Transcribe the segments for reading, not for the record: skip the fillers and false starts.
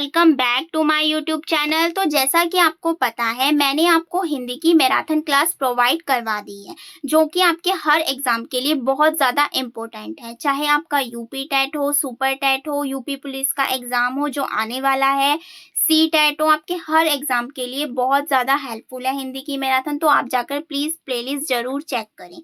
Welcome back to my YouTube channel. तो जैसा कि आपको पता है, मैंने आपको हिंदी की मैराथन क्लास प्रोवाइड करवा दी है, जो कि आपके हर एग्जाम के लिए बहुत ज़्यादा इम्पोर्टेंट है। चाहे आपका यूपी टेट हो, सुपर टेट हो, यूपी पुलिस का एग्ज़ाम हो जो आने वाला है, सी टेट हो, आपके हर एग्ज़ाम के लिए बहुत ज़्यादा हेल्पफुल है हिंदी की मैराथन। तो आप जाकर प्लीज़ प्लेलिस्ट ज़रूर चेक करें।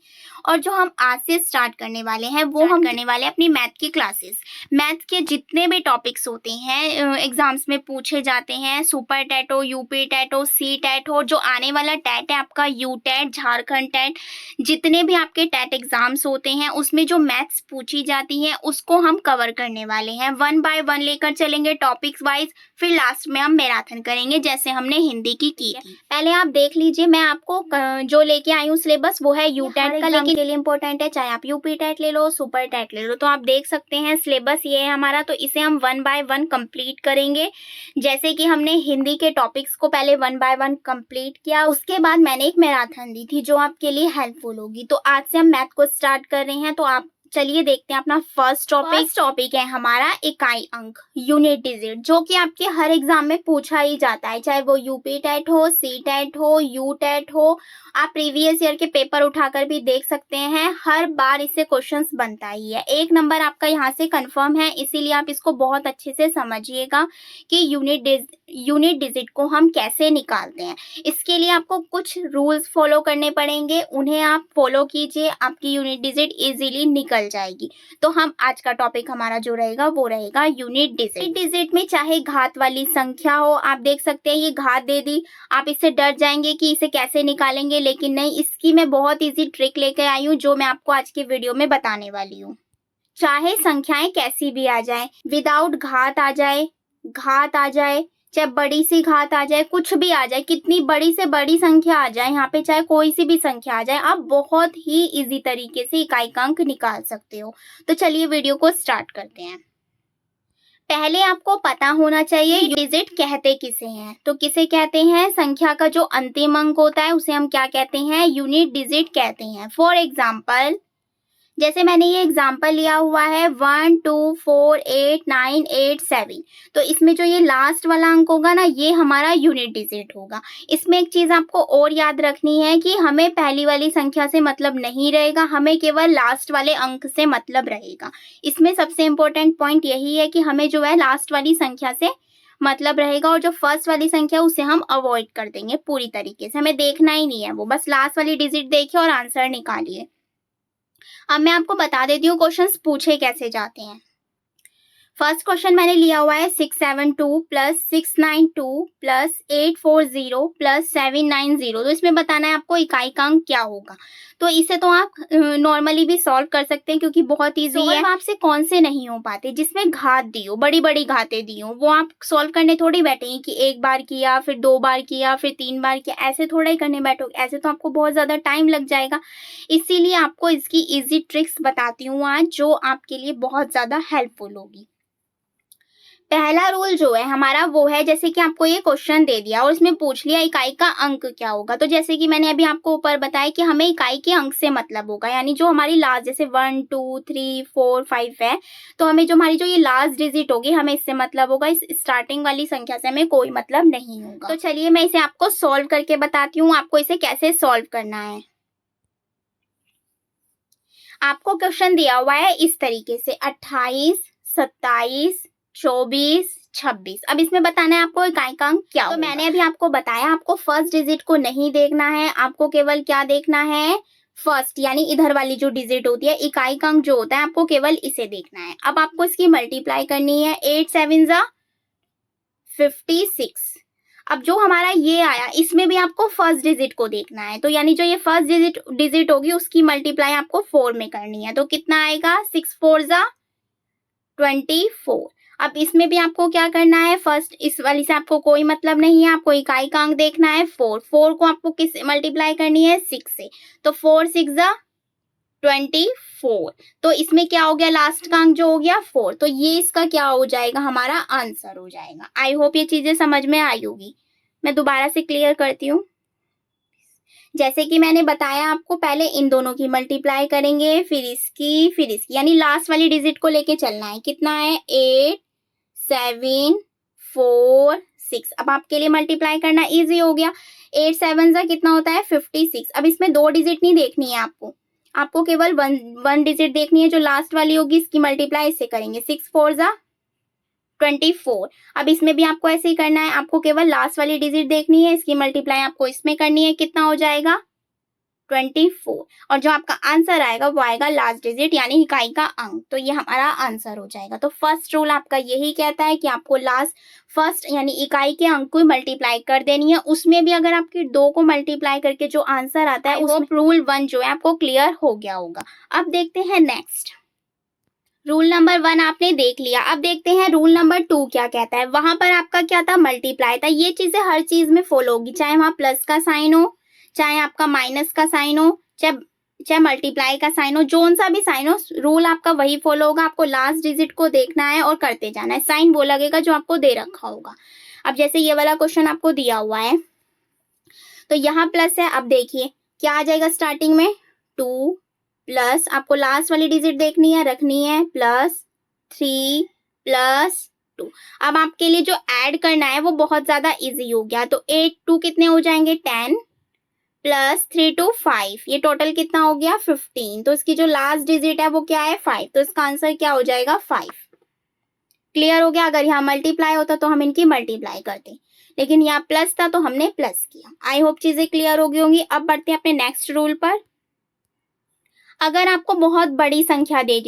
और जो हम आज से स्टार्ट करने वाले हैं वो हम करने वाले हैं अपनी मैथ की क्लासेस। मैथ के जितने भी टॉपिक्स होते हैं एग्जाम्स में पूछे जाते हैं, सुपर टेट हो, यूपी टेट हो, सी टेट हो, जो आने वाला टेट है आपका यू टेट, झारखंड टेट, जितने भी आपके टेट एग्जाम्स होते हैं उसमें जो मैथ्स पूछी जाती हैं उसको हम कवर करने वाले हैं। 1 बाय 1 लेकर चलेंगे टॉपिक्स वाइज, फिर लास्ट में हम मैराथन करेंगे जैसे हमने हिंदी की थी। पहले आप देख लीजिए, मैं आपको जो लेके आई हूँ सिलेबस वो है यू टेट का, लेकिन के लिए इंपॉर्टेंट है, चाहे आप यूपी टेट ले लो, सुपर टेट ले लो। तो आप देख सकते हैं सिलेबस ये है हमारा, तो इसे हम 1 बाय 1 कंप्लीट करेंगे। जैसे कि हमने हिंदी के टॉपिक्स को पहले 1 बाय 1 कंप्लीट किया, उसके बाद मैंने एक मैराथन दी थी जो आपके लिए हेल्पफुल होगी। तो आज से हम मैथ को स्टार्ट कर रहे हैं। तो आप चलिए देखते हैं अपना फर्स्ट टॉपिक है हमारा इकाई अंक, यूनिट डिजिट, जो कि आपके हर एग्जाम में पूछा ही जाता है, चाहे वो यूपी टेट हो, सी टेट हो, यू टेट हो। आप प्रीवियस ईयर के पेपर उठाकर भी देख सकते हैं, हर बार इससे क्वेश्चंस बनता ही है। 1 नंबर आपका यहाँ से कंफर्म है, इसीलिए आप इसको बहुत अच्छे से समझिएगा कि यूनिट डिजिट को हम कैसे निकालते हैं। इसके लिए आपको कुछ रूल्स फॉलो करने पड़ेंगे, उन्हें आप फॉलो कीजिए, आपकी यूनिट डिजिट इजीली निकल जाएगी। तो हम आज का टॉपिक हमारा जो रहेगा वो रहेगा यूनिट डिजिट। डिजिट में चाहे घात वाली संख्या हो, आप देख सकते हैं ये घात दे दी, आप इससे डर जाएंगे कि इसे कैसे निकालेंगे, लेकिन नहीं, इसकी मैं बहुत इजी ट्रिक लेकर आई हूँ जो मैं आपको आज की वीडियो में बताने वाली हूँ। चाहे संख्याएं कैसी भी आ जाए, विदाउट घात आ जाए, घात आ जाए, चाहे बड़ी सी घात आ जाए, कुछ भी आ जाए, कितनी बड़ी से बड़ी संख्या आ जाए, यहाँ पे चाहे कोई सी भी संख्या आ जाए, आप बहुत ही इजी तरीके से इकाई का अंक निकाल सकते हो। तो चलिए वीडियो को स्टार्ट करते हैं। पहले आपको पता होना चाहिए डिजिट कहते किसे हैं। तो किसे कहते हैं? संख्या का जो अंतिम अंक होता है उसे हम क्या कहते हैं? यूनिट डिजिट कहते हैं। फॉर एग्जाम्पल, जैसे मैंने ये एग्जाम्पल लिया हुआ है 1 2 4 8 9 8 7, तो इसमें जो ये लास्ट वाला अंक होगा ना, ये हमारा यूनिट डिजिट होगा। इसमें एक चीज आपको और याद रखनी है कि हमें पहली वाली संख्या से मतलब नहीं रहेगा, हमें केवल लास्ट वाले अंक से मतलब रहेगा। इसमें सबसे इम्पोर्टेंट पॉइंट यही है कि हमें जो है लास्ट वाली संख्या से मतलब रहेगा, और जो फर्स्ट वाली संख्या उसे हम अवॉइड कर देंगे पूरी तरीके से, हमें देखना ही नहीं है वो, बस लास्ट वाली डिजिट देखिए और आंसर निकालिए। अब मैं आपको बता देती हूँ क्वेश्चंस पूछे कैसे जाते हैं। फर्स्ट क्वेश्चन मैंने लिया हुआ है 672 प्लस 692 प्लस 840 प्लस 790। तो इसमें बताना है आपको इकाई का अंक क्या होगा। तो इसे तो आप नॉर्मली भी सॉल्व कर सकते हैं क्योंकि बहुत इजी है। आपसे कौन से नहीं हो पाते? जिसमें घात दी हो, बड़ी बड़ी घातें दी हो, वो आप सॉल्व करने थोड़ी बैठेंगे कि 1 बार किया, फिर 2 बार किया, फिर 3 बार किया, ऐसे थोड़ा ही करने बैठोगे। ऐसे तो आपको बहुत ज़्यादा टाइम लग जाएगा। इसीलिए आपको इसकी ईजी ट्रिक्स बताती हूँ आज, जो आपके लिए बहुत ज़्यादा हेल्पफुल होगी। पहला रूल जो है हमारा वो है, जैसे कि आपको ये क्वेश्चन दे दिया और इसमें पूछ लिया इकाई का अंक क्या होगा। तो जैसे कि मैंने अभी आपको ऊपर बताया कि हमें इकाई के अंक से मतलब होगा, यानी जो हमारी लास्ट, जैसे 1 2 3 4 5 है, तो हमें जो हमारी जो ये लास्ट डिजिट होगी हमें इससे मतलब होगा, इस स्टार्टिंग वाली संख्या से हमें कोई मतलब नहीं होगा। तो चलिए मैं इसे आपको सॉल्व करके बताती हूँ, आपको इसे कैसे सॉल्व करना है। आपको क्वेश्चन दिया हुआ है इस तरीके से 28 27 24 26। अब इसमें बताना है आपको इकाई का अंक क्या होगा। तो मैंने अभी आपको बताया, आपको फर्स्ट डिजिट को नहीं देखना है, आपको केवल क्या देखना है? फर्स्ट, यानी इधर वाली जो डिजिट होती है, इकाई का अंक जो होता है, आपको केवल इसे देखना है। अब आपको इसकी मल्टीप्लाई करनी है, 8 7 जा 56। अब जो हमारा ये आया, इसमें भी आपको फर्स्ट डिजिट को देखना है, तो यानी जो ये फर्स्ट डिजिट होगी उसकी मल्टीप्लाई आपको 4 में करनी है। तो कितना आएगा? 6 4 जा 24। अब इसमें भी आपको क्या करना है? फर्स्ट इस वाली से आपको कोई मतलब नहीं है, आपको इकाई का अंक देखना है 4। 4 को आपको किस मल्टीप्लाई करनी है? 6 से। तो 4 6 जा 24। तो इसमें क्या हो गया? लास्ट का अंक जो हो गया 4। तो ये इसका क्या हो जाएगा? हमारा आंसर हो जाएगा। आई होप ये चीजें समझ में आई होगी। मैं दोबारा से क्लियर करती हूँ। जैसे कि मैंने बताया आपको, पहले इन दोनों की मल्टीप्लाई करेंगे, फिर इसकी, यानी लास्ट वाली डिजिट को लेके चलना है। कितना है? 8 7 4 6। अब आपके लिए मल्टीप्लाई करना इजी हो गया। 8 7 जा कितना होता है 56। अब इसमें 2 डिजिट नहीं देखनी है आपको केवल वन डिजिट देखनी है, जो लास्ट वाली होगी इसकी मल्टीप्लाई इससे करेंगे। 6 4 जा 24। अब इसमें भी आपको ऐसे ही करना है, आपको केवल लास्ट वाली डिजिट देखनी है, इसकी मल्टीप्लाई आपको इसमें करनी है। कितना हो जाएगा 24। और जो आपका आंसर आएगा वो आएगा लास्ट डिजिट यानी इकाई का अंक। तो ये हमारा आंसर हो जाएगा। तो फर्स्ट रूल आपका यही कहता है कि आपको फर्स्ट यानी इकाई के अंक को मल्टीप्लाई कर देनी है। उसमें भी अगर आपके 2 को मल्टीप्लाई करके जो आंसर आता है वो रूल 1 जो है आपको क्लियर हो गया होगा। अब देखते हैं नेक्स्ट। रूल नंबर 1 आपने देख लिया। अब देखते हैं रूल नंबर 2 क्या कहता है। वहां पर आपका क्या था मल्टीप्लाई था। ये चीजें हर चीज में फॉलो होगी, चाहे वहां प्लस का साइन हो, चाहे आपका माइनस का साइन हो, चाहे मल्टीप्लाई का साइन हो, जोन सा भी साइन हो, रूल आपका वही फॉलो होगा। आपको लास्ट डिजिट को देखना है और करते जाना है। साइन वो लगेगा जो आपको दे रखा होगा। अब जैसे ये वाला क्वेश्चन आपको दिया हुआ है तो यहाँ प्लस है। अब देखिए क्या आ जाएगा स्टार्टिंग में 2 प्लस, आपको लास्ट वाली डिजिट देखनी है रखनी है, प्लस 3 प्लस 2। अब आपके लिए जो ऐड करना है वो बहुत ज्यादा इजी हो गया। तो 8 2 कितने हो जाएंगे 10 प्लस 3 2 5। ये टोटल कितना हो गया 15। तो इसकी जो लास्ट डिजिट है वो क्या है 5। तो इसका आंसर क्या हो जाएगा 5। क्लियर हो गया। अगर यहाँ मल्टीप्लाई होता तो हम इनकी मल्टीप्लाई करते, लेकिन यहाँ प्लस था तो हमने प्लस किया। आई होप चीजें क्लियर हो गई होंगी। अब बढ़ते हैं अपने नेक्स्ट रूल पर। अगर आपको बहुत बड़ी संख्या दे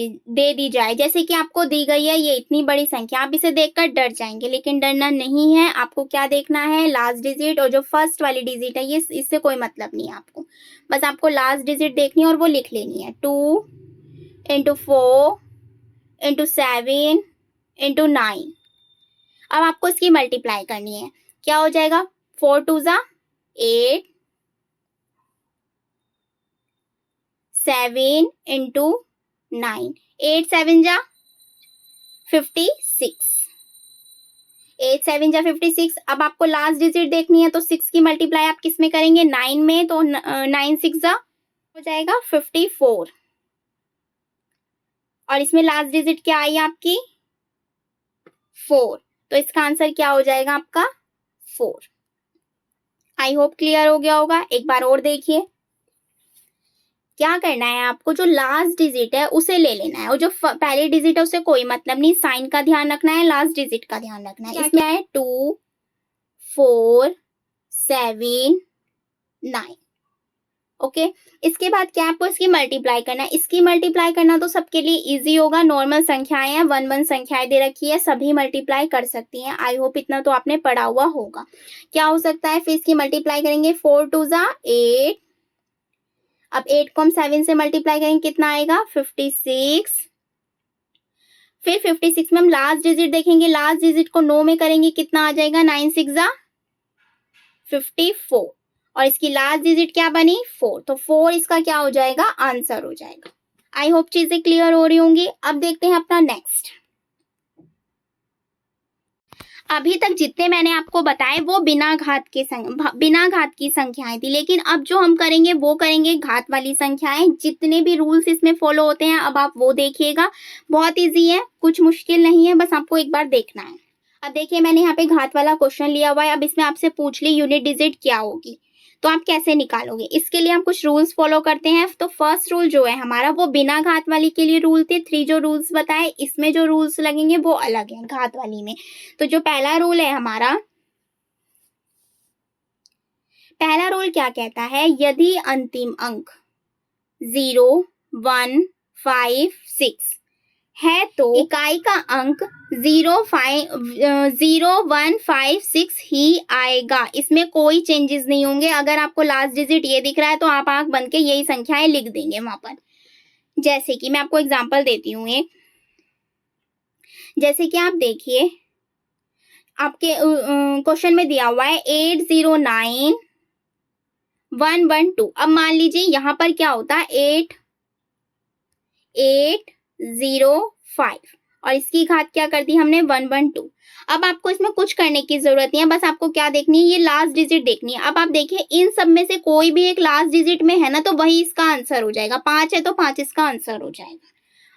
दी जाए, जैसे कि आपको दी गई है ये इतनी बड़ी संख्या, आप इसे देखकर डर जाएंगे, लेकिन डरना नहीं है। आपको क्या देखना है लास्ट डिजिट, और जो फर्स्ट वाली डिजिट है ये इससे कोई मतलब नहीं है आपको, बस आपको लास्ट डिजिट देखनी है और वो लिख लेनी है। 2 इंटू 4 इंटू 7 इंटू 9। अब आपको इसकी मल्टीप्लाई करनी है। क्या हो जाएगा 4 2 जा 8 7 इंटू 9 8 7 जा 56 8 7 जा 56। अब आपको लास्ट डिजिट देखनी है तो 6 की मल्टीप्लाई आप किस में करेंगे 9 में, तो 9 6 जा हो जाएगा 54। और इसमें लास्ट डिजिट क्या आई आपकी 4। तो इसका आंसर क्या हो जाएगा आपका 4। आई होप क्लियर हो गया होगा। एक बार और देखिए क्या करना है आपको, जो लास्ट डिजिट है उसे ले लेना है और जो पहली डिजिट है उसे कोई मतलब नहीं, साइन का ध्यान रखना है, लास्ट डिजिट का ध्यान रखना है। इसमें है 2 4 7 9। ओके इसके बाद क्या आपको इसकी मल्टीप्लाई करना है। इसकी मल्टीप्लाई करना तो सबके लिए इजी होगा, नॉर्मल संख्याएं हैं, 1 1 संख्याएं दे रखी है, सभी मल्टीप्लाई कर सकती हैं। आई होप इतना तो आपने पढ़ा हुआ होगा। क्या हो सकता है फिर इसकी मल्टीप्लाई करेंगे 4 2 जा 8। अब 8 को हम 7 से मल्टीप्लाई करेंगे कितना आएगा 56। फिर 56 में हम लास्ट डिजिट देखेंगे, लास्ट डिजिट को 9 में करेंगे कितना आ जाएगा 9 6 जा 54। और इसकी लास्ट डिजिट क्या बनी 4। तो 4 इसका क्या हो जाएगा आंसर हो जाएगा। आई होप चीजें क्लियर हो रही होंगी। अब देखते हैं अपना नेक्स्ट। अभी तक जितने मैंने आपको बताए वो बिना घात की संख्याएं थी, लेकिन अब जो हम करेंगे वो करेंगे घात वाली संख्याएं। जितने भी रूल्स इसमें फॉलो होते हैं अब आप वो देखिएगा, बहुत इजी है, कुछ मुश्किल नहीं है, बस आपको एक बार देखना है। अब देखिए मैंने यहाँ पे घात वाला क्वेश्चन लिया हुआ है। अब इसमें आपसे पूछ ली यूनिट डिजिट क्या होगी, तो आप कैसे निकालोगे। इसके लिए हम कुछ रूल्स फॉलो करते हैं। तो फर्स्ट रूल जो है हमारा वो बिना घात वाली के लिए रूल थे। 3 जो रूल्स बताए इसमें जो रूल्स लगेंगे वो अलग है घात वाली में। तो जो पहला रूल है हमारा, पहला रूल क्या कहता है, यदि अंतिम अंक 0 1 5 6 है तो इकाई का अंक 0 1 5 6 ही आएगा। इसमें कोई चेंजेस नहीं होंगे। अगर आपको लास्ट डिजिट ये दिख रहा है तो आप आंख बंद के यही संख्याएं लिख देंगे वहां पर। जैसे कि मैं आपको एग्जांपल देती हूँ एक, जैसे कि आप देखिए आपके क्वेश्चन में दिया हुआ है 809 112। अब मान लीजिए यहाँ पर क्या होता है 8805 और इसकी घात क्या कर दी हमने 112। अब आपको इसमें कुछ करने की जरूरत नहीं है, बस आपको क्या देखनी है ये लास्ट डिजिट देखनी है। अब आप देखिए इन सब में से कोई भी एक लास्ट डिजिट में है ना तो वही इसका आंसर हो जाएगा। 5 है तो 5 इसका आंसर हो जाएगा।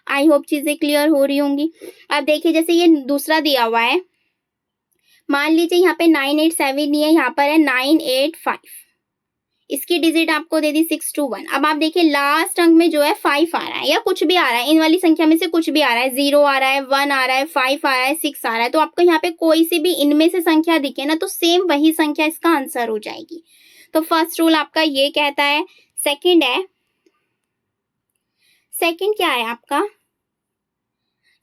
आई होप चीजें क्लियर हो रही होंगी। अब देखिए जैसे ये दूसरा दिया हुआ है मान लीजिए यहाँ पे 987 नहीं है, यहाँ पर है 985। इसकी डिजिट आपको दे दी 621। अब आप देखिए लास्ट अंक में जो है 5 आ रहा है या कुछ भी आ रहा है, इन वाली संख्या में से कुछ भी आ रहा है, 0 आ रहा है, 1 आ रहा है, 5 आ रहा है, 6 आ रहा है। तो आपको यहाँ पे कोई सी भी इनमें से संख्या दिखे ना, तो सेम वही संख्या इसका आंसर हो जाएगी। तो फर्स्ट रूल आपका ये कहता है। सेकंड क्या है आपका,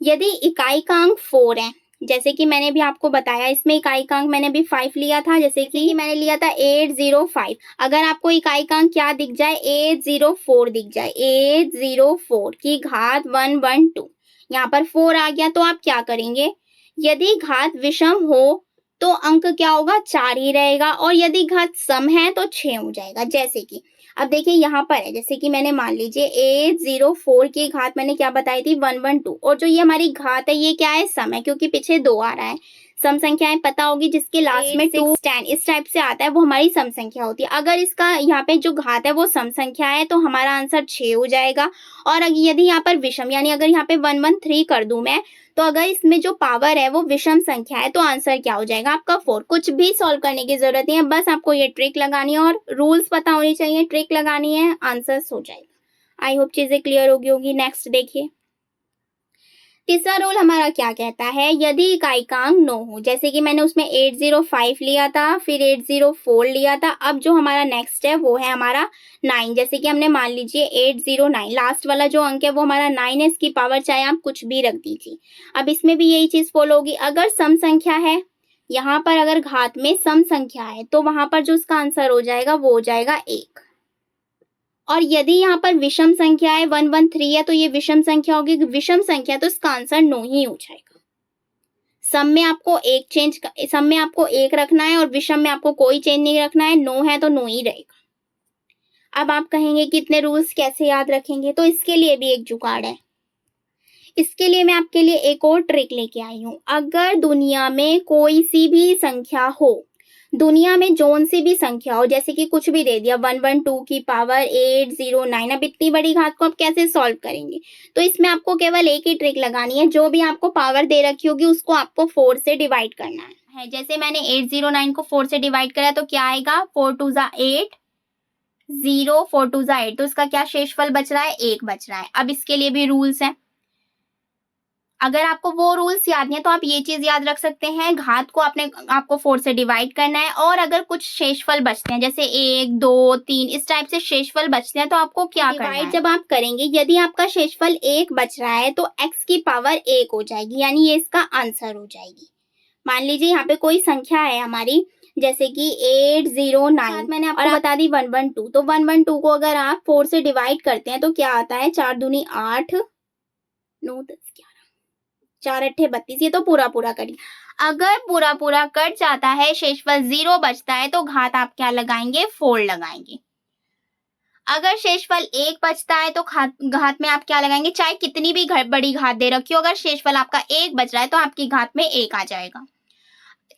यदि इकाई का अंक 4 है, जैसे कि मैंने भी आपको बताया, इसमें इकाई का अंक मैंने भी 5 लिया था, जैसे कि मैंने लिया था 805। अगर आपको इकाई का अंक क्या दिख जाए, 804 दिख जाए, 804 की घात 112, यहाँ पर 4 आ गया, तो आप क्या करेंगे, यदि घात विषम हो तो अंक क्या होगा, 4 ही रहेगा, और यदि घात सम है तो 6 हो जाएगा। जैसे कि अब देखिए यहाँ पर है, जैसे कि मैंने मान लीजिए 804 की घात मैंने क्या बताई थी, 112, और जो ये हमारी घात है ये क्या है, सम है, क्योंकि पीछे 2 आ रहा है। सम संख्याएं पता होगी, जिसके लास्ट में 2 10 इस टाइप से आता है, वो हमारी सम संख्या होती है। अगर इसका यहाँ पे जो घात है वो सम संख्या है तो हमारा आंसर 6 हो जाएगा। और यदि यहाँ पर विषम, यानी अगर यहाँ पे 113 कर दूं मैं, तो अगर इसमें जो पावर है वो विषम संख्या है तो आंसर क्या हो जाएगा आपका 4। कुछ भी सॉल्व करने की जरूरत नहीं है, बस आपको ये ट्रिक लगानी है और रूल्स पता होनी चाहिए, ट्रिक लगानी है, आंसर्स हो जाएगा। आई होप चीजें क्लियर होगी। नेक्स्ट देखिए, तीसरा रूल हमारा क्या कहता है, यदि इकाई का अंक 9 हो, जैसे कि मैंने उसमें 805 लिया था, फिर 804 लिया था, अब जो हमारा नेक्स्ट है वो है हमारा 9। जैसे कि हमने मान लीजिए 809, लास्ट वाला जो अंक है वो हमारा 9 है, इसकी पावर चाहे आप कुछ भी रख दीजिए। अब इसमें भी यही चीज फॉलो होगी, अगर सम संख्या है, यहाँ पर अगर घात में सम संख्या है तो वहां पर जो उसका आंसर हो जाएगा वो हो जाएगा 1। और यदि यहाँ पर विषम संख्या है, 113 है, तो ये विषम संख्या होगी, विषम संख्या तो इसका आंसर 9 ही हो जाएगा। सम में आपको 1 रखना है और विषम में आपको कोई चेंज नहीं रखना है, 9 है तो 9 ही रहेगा। अब आप कहेंगे कि इतने रूल्स कैसे याद रखेंगे, तो इसके लिए भी एक जुगाड़ है। इसके लिए मैं आपके लिए एक और ट्रिक लेके आई हूँ। अगर दुनिया में कोई सी भी संख्या हो, दुनिया में जोन सी भी संख्या हो, जैसे कि कुछ भी दे दिया 112 की पावर 809, अब इतनी बड़ी घात को आप कैसे सॉल्व करेंगे, तो इसमें आपको केवल एक ही ट्रिक लगानी है, जो भी आपको पावर दे रखी होगी उसको आपको 4 से डिवाइड करना है। जैसे मैंने 809 को 4 से डिवाइड करा तो क्या आएगा, 4 2 जा 8, 0 4 2 जा 8, तो इसका क्या शेषफल बच रहा है, 1 बच रहा है। अब इसके लिए भी रूल्स है, अगर आपको वो रूल्स याद नहीं है तो आप ये चीज याद रख सकते हैं, घात को आपको 4 से डिवाइड करना है, और अगर कुछ शेषफल बचते हैं जैसे 1 2 3 इस टाइप से शेषफल बचते हैं तो आपको क्या करना है, जब आप करेंगे यदि आपका शेषफल 1 बच रहा है तो x की पावर 1 हो जाएगी, यानी ये इसका आंसर हो जाएगी। मान लीजिए यहाँ पे कोई संख्या है हमारी, जैसे कि 809, मैंने आपको बता दी 112, तो 112 को अगर आप 4 से डिवाइड करते हैं तो क्या आता है, 4 दूनी 8, 9 10 11, 4 अट्ठे 32, ये तो पूरा करिए। अगर पूरा कट जाता है, शेषफल 0 बचता है, तो घात आप क्या लगाएंगे, 4 लगाएंगे। अगर शेषफल 1 बचता है तो घात में आप क्या लगाएंगे, चाहे कितनी भी बड़ी घात दे रखी हो, अगर शेषफल आपका 1 बच रहा है तो आपकी घात में 1 आ जाएगा।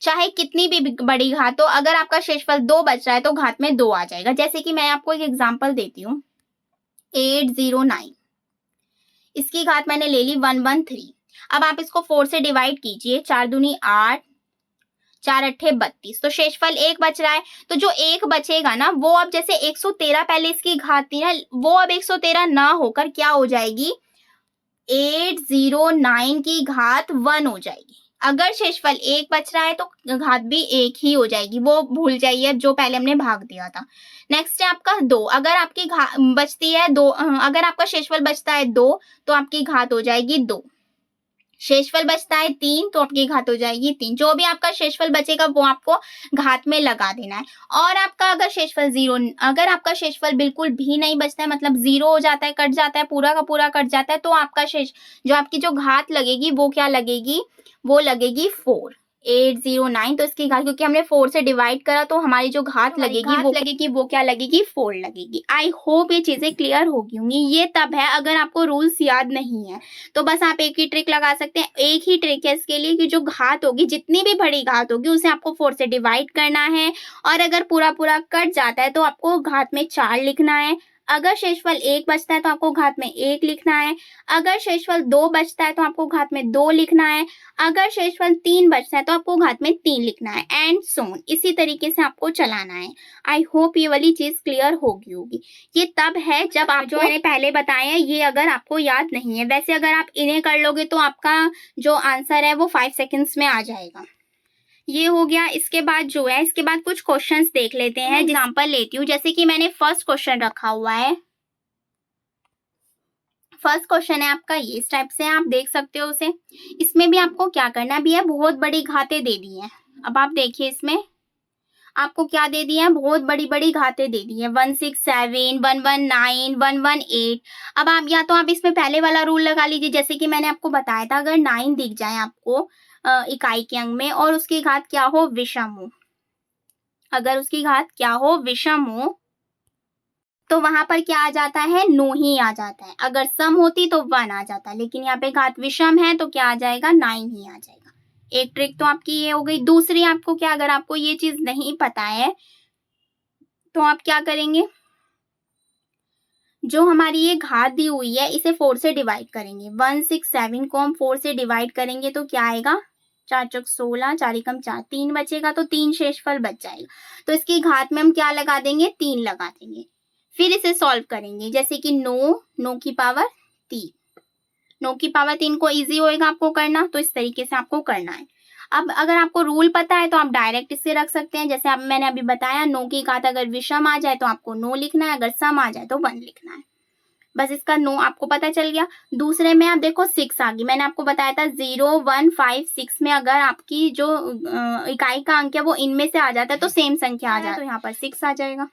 चाहे कितनी भी बड़ी घात हो, अगर आपका शेषफल 2 बच रहा है तो घात में 2 आ जाएगा। जैसे कि मैं आपको एक एग्जाम्पल देती हूँ, 809, इसकी घात मैंने ले ली 113। अब आप इसको 4 से डिवाइड कीजिए, 4 दूनी 8, 4 अट्ठे 32, तो शेषफल 1 बच रहा है, तो जो 1 बचेगा ना वो अब जैसे 113 पहले इसकी घात थी ना, वो अब 113 ना होकर क्या हो जाएगी, 809 की घात 1 हो जाएगी। अगर शेषफल 1 बच रहा है तो घात भी 1 ही हो जाएगी, वो भूल जाइए जो पहले हमने भाग दिया था। नेक्स्ट है आपका 2, अगर आपकी घात बचती है 2, अगर आपका शेषफल बचता है 2 तो आपकी घात हो जाएगी 2। शेषफल बचता है 3 तो आपकी घात हो जाएगी 3। जो भी आपका शेषफल बचेगा वो आपको घात में लगा देना है। और आपका अगर शेषफल 0, अगर आपका शेषफल बिल्कुल भी नहीं बचता है, मतलब 0 हो जाता है, कट जाता है, पूरा का पूरा कट जाता है, तो आपका जो आपकी जो घात लगेगी वो क्या लगेगी, वो लगेगी 4, 809, तो इसकी घात क्योंकि हमने 4 से डिवाइड करा तो हमारी जो घात लगेगी वो क्या लगेगी, 4 लगेगी। आई होप ये चीजें क्लियर होगी होंगी। ये तब है अगर आपको रूल्स याद नहीं है तो बस आप एक ही ट्रिक लगा सकते हैं। एक ही ट्रिक है इसके लिए कि जो घात होगी, जितनी भी बड़ी घात होगी उसे आपको 4 से डिवाइड करना है, और अगर पूरा कट जाता है तो आपको घात में 4 लिखना है। अगर शेषफल 1 बचता है तो आपको घात में 1 लिखना है। अगर शेषफल 2 बचता है तो आपको घात में 2 लिखना है। अगर शेषफल 3 बचता है तो आपको घात में 3 लिखना है, एंड सो ऑन। इसी तरीके से आपको चलाना है। आई होप ये वाली चीज क्लियर होगी। ये तब है जब आप जो मैंने पहले बताए हैं ये अगर आपको याद नहीं है। वैसे अगर आप इन्हें कर लोगे तो आपका जो आंसर है वो 5 सेकेंड्स में आ जाएगा। ये हो गया। इसके बाद जो है, इसके बाद कुछ क्वेश्चंस देख लेते हैं। एग्जांपल लेती हूँ, जैसे कि मैंने फर्स्ट क्वेश्चन रखा हुआ है। फर्स्ट क्वेश्चन है आपका ये, इस टाइप से आप देख सकते हो उसे। इसमें भी आपको क्या करना भी है, बहुत बड़ी घातें दे दी हैं। अब आप देखिए इसमें आपको क्या दे दिया है, बहुत बड़ी बड़ी घातें दे दी है। 167, 119, 118। अब आप या तो आप इसमें पहले वाला रूल लगा लीजिए, जैसे कि मैंने आपको बताया था, अगर 9 दिख जाए आपको इकाई के अंक में और उसकी घात क्या हो, विषम हो, अगर उसकी घात क्या हो, विषम हो, तो वहां पर क्या आ जाता है, 9 ही आ जाता है। अगर सम होती तो 1 आ जाता, लेकिन यहाँ पे घात विषम है तो क्या आ जाएगा, 9 ही आ जाएगा। एक ट्रिक तो आपकी ये हो गई। दूसरी आपको क्या, अगर आपको ये चीज नहीं पता है तो आप क्या करेंगे, जो हमारी ये घात दी हुई है इसे 4 से डिवाइड करेंगे। 167 को हम 4 से डिवाइड करेंगे तो क्या आएगा, 4 चौक 16, 4 एकम 4, 3 बचेगा, तो 3 शेषफल बच जाएगा। तो इसकी घात में हम क्या लगा देंगे, 3 लगा देंगे। फिर इसे सॉल्व करेंगे, जैसे कि 9 की पावर 3, 9 की पावर 3 को इजी होएगा आपको करना, तो इस तरीके से आपको करना है। अब अगर आपको रूल पता है तो आप डायरेक्ट इससे रख सकते हैं। जैसे मैंने अभी बताया, 9 की घात अगर विषम आ जाए तो आपको 9 लिखना है, अगर सम आ जाए तो 1 लिखना है। बस इसका 9 आपको पता चल गया। दूसरे में आप देखो 6 आ गई। मैंने आपको बताया था 0, 1, 5, 6 में अगर आपकी जो इकाई का अंक है वो इनमें से आ जाता है तो सेम संख्या आ जाए, तो यहाँ पर 6 आ जाएगा।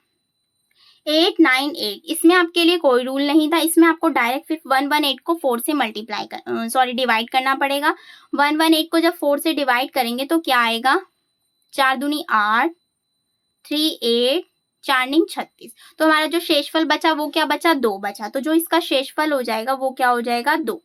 8, 9, 8, इसमें आपके लिए कोई रूल नहीं था। इसमें आपको डायरेक्ट फिर 118 को 4 से डिवाइड करना पड़ेगा। 118 को जब 4 से डिवाइड करेंगे तो क्या आएगा, 4 दूनी 8, 3 8, 4 9 36। तो हमारा जो शेषफल बचा वो क्या बचा, 2 बचा। तो जो इसका शेषफल हो जाएगा वो क्या हो जाएगा, 2।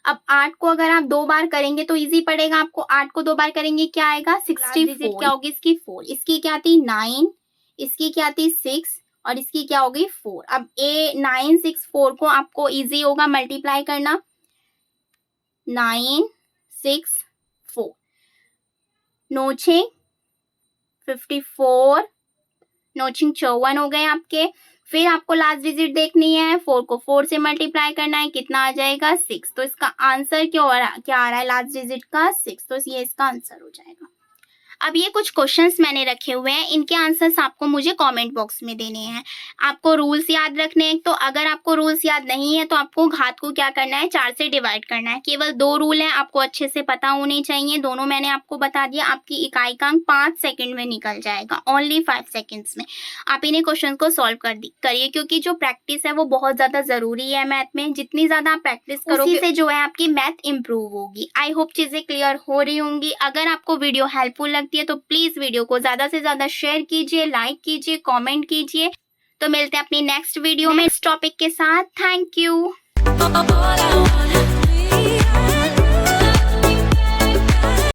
अब 8 को अगर आप 2 बार करेंगे तो इजी पड़ेगा आपको। 8 को 2 बार करेंगे क्या आएगा, 64। क्या होगी इसकी, 4। इसकी क्या थी, 9, इसकी क्या थी, 6, और इसकी क्या होगी, 4। अब 9 6 4 को आपको इजी होगा मल्टीप्लाई करना। 9 6 4, 9 6 54, 9 6 54 हो गए आपके। फिर आपको लास्ट डिजिट देखनी है, 4 को 4 से मल्टीप्लाई करना है, कितना आ जाएगा, 6। तो इसका आंसर क्या आ रहा है, लास्ट डिजिट का 6, तो ये इसका आंसर हो जाएगा। अब ये कुछ क्वेश्चंस मैंने रखे हुए हैं, इनके आंसर्स आपको मुझे कमेंट बॉक्स में देने हैं। आपको रूल्स याद रखने हैं, तो अगर आपको रूल्स याद नहीं है तो आपको घात को क्या करना है, 4 से डिवाइड करना है। केवल 2 रूल हैं, आपको अच्छे से पता होने चाहिए। दोनों मैंने आपको बता दिया। आपकी इकाई का अंक 5 सेकंड में निकल जाएगा, ओनली 5 सेकंड्स में। आप इन्हें क्वेश्चन को सॉल्व करिए, क्योंकि जो प्रैक्टिस है वो बहुत ज्यादा जरूरी है मैथ में। जितनी ज्यादा आप प्रैक्टिस करोगे उसी से जो है आपकी मैथ इंप्रूव होगी। आई होप चीजें क्लियर हो रही होंगी। अगर आपको वीडियो हेल्पफुल लगती है तो प्लीज वीडियो को ज्यादा से ज्यादा शेयर कीजिए, लाइक कीजिए, कमेंट कीजिए। तो मिलते हैं अपनी नेक्स्ट वीडियो में इस टॉपिक के साथ। Thank you.